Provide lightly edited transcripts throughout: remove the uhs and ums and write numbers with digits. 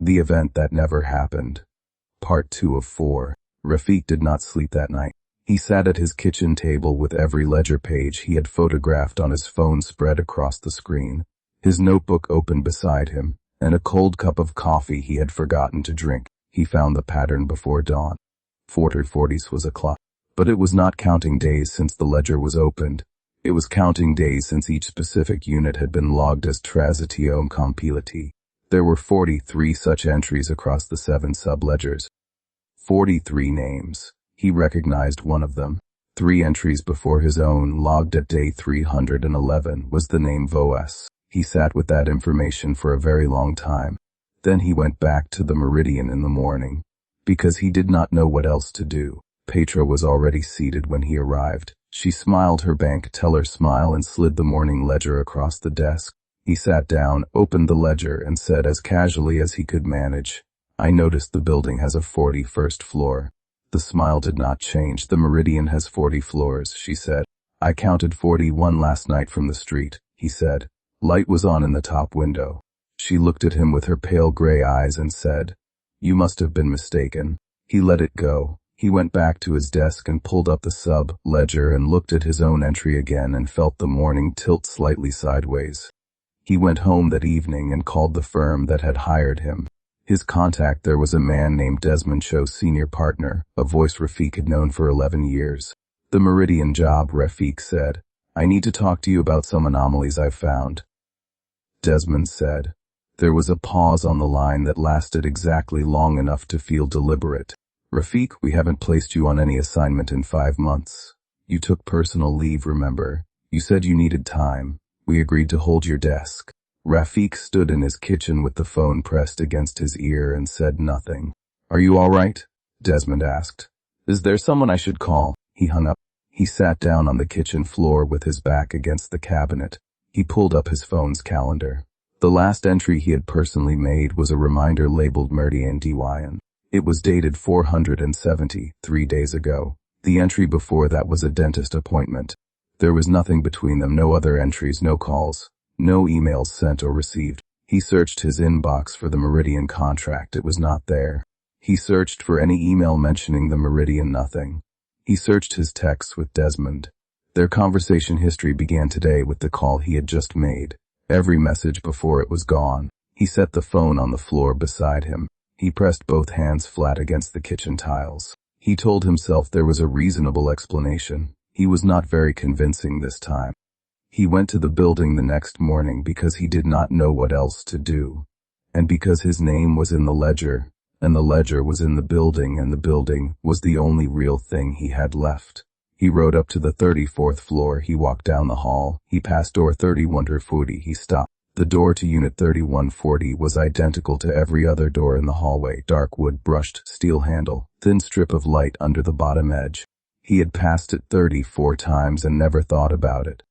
The event that never happened. Part 2 of 4. Rafiq did not sleep that night. He sat at his kitchen table with every ledger page he had photographed on his phone spread across the screen, his notebook open beside him, and a cold cup of coffee he had forgotten to drink. He found the pattern before dawn. 4:40 was a clock. But it was not counting days since the ledger was opened. It was counting days since each specific unit had been logged as transitio compilati. There were 43 such entries across the 7 sub-ledgers. 43 names. He recognized one of them. 3 entries before his own, logged at day 311, was the name Voes. He sat with that information for a very long time. Then he went back to the Meridian in the morning, because he did not know what else to do. Petra was already seated when he arrived. She smiled her bank teller smile and slid the morning ledger across the desk. He sat down, opened the ledger, and said as casually as he could manage, "I noticed the building has a 41st floor." The smile did not change. "The Meridian has 40 floors, she said. "I counted 41 last night from the street," he said. Light was on in the top window. She looked at him with her pale gray eyes and said, "You must have been mistaken." He let it go. He went back to his desk and pulled up the sub-ledger and looked at his own entry again and felt the morning tilt slightly sideways. He went home that evening and called the firm that had hired him. His contact there was a man named Desmond Cho, senior partner, a voice Rafiq had known for 11 years. "The Meridian job," Rafiq said. "I need to talk to you about some anomalies I've found." Desmond said. There was a pause on the line that lasted exactly long enough to feel deliberate. "Rafiq, we haven't placed you on any assignment in 5 months. You took personal leave, remember? You said you needed time. We agreed to hold your desk." Rafiq stood in his kitchen with the phone pressed against his ear and said nothing. "Are you all right?" Desmond asked. "Is there someone I should call?" He hung up. He sat down on the kitchen floor with his back against the cabinet. He pulled up his phone's calendar. The last entry he had personally made was a reminder labeled Meridian DYN. It was dated 470, 3 days ago. The entry before that was a dentist appointment. There was nothing between them, no other entries, no calls, no emails sent or received. He searched his inbox for the Meridian contract. It was not there. He searched for any email mentioning the Meridian, nothing. He searched his texts with Desmond. Their conversation history began today with the call he had just made. Every message before it was gone. He set the phone on the floor beside him. He pressed both hands flat against the kitchen tiles. He told himself there was a reasonable explanation. He was not very convincing this time. He went to the building the next morning because he did not know what else to do. And because his name was in the ledger, and the ledger was in the building, and the building was the only real thing he had left. He rode up to the 34th floor. He walked down the hall. He passed door 3140. He stopped. The door to unit 3140 was identical to every other door in the hallway. Dark wood, brushed steel handle, thin strip of light under the bottom edge. He had passed it 34 times and never thought about it.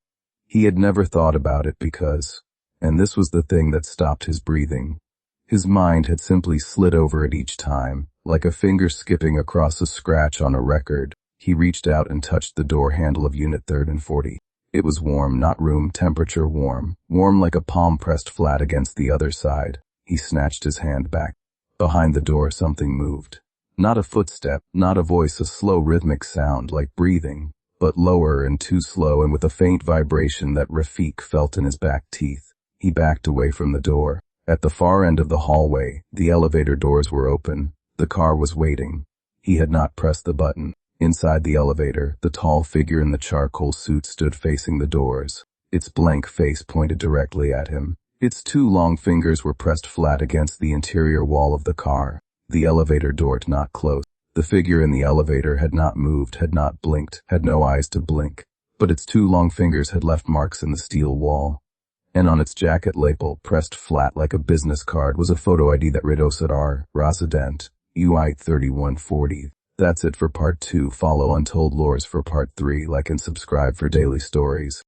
He had never thought about it because, and this was the thing that stopped his breathing, his mind had simply slid over it each time, like a finger skipping across a scratch on a record. He reached out and touched the door handle of unit 3040. It was warm, not room temperature warm, warm like a palm pressed flat against the other side. He snatched his hand back. Behind the door something moved. Not a footstep, not a voice, a slow rhythmic sound like breathing, but lower and too slow and with a faint vibration that Rafiq felt in his back teeth. He backed away from the door. At the far end of the hallway, the elevator doors were open. The car was waiting. He had not pressed the button. Inside the elevator, the tall figure in the charcoal suit stood facing the doors. Its blank face pointed directly at him. Its 2 long fingers were pressed flat against the interior wall of the car. The elevator door did not close. The figure in the elevator had not moved, had not blinked, had no eyes to blink. But its 2 long fingers had left marks in the steel wall. And on its jacket label, pressed flat like a business card, was a photo ID that read Osei, Resident, UI 3140. That's it for part 2. Follow Untold Lores for part 3. Like and subscribe for daily stories.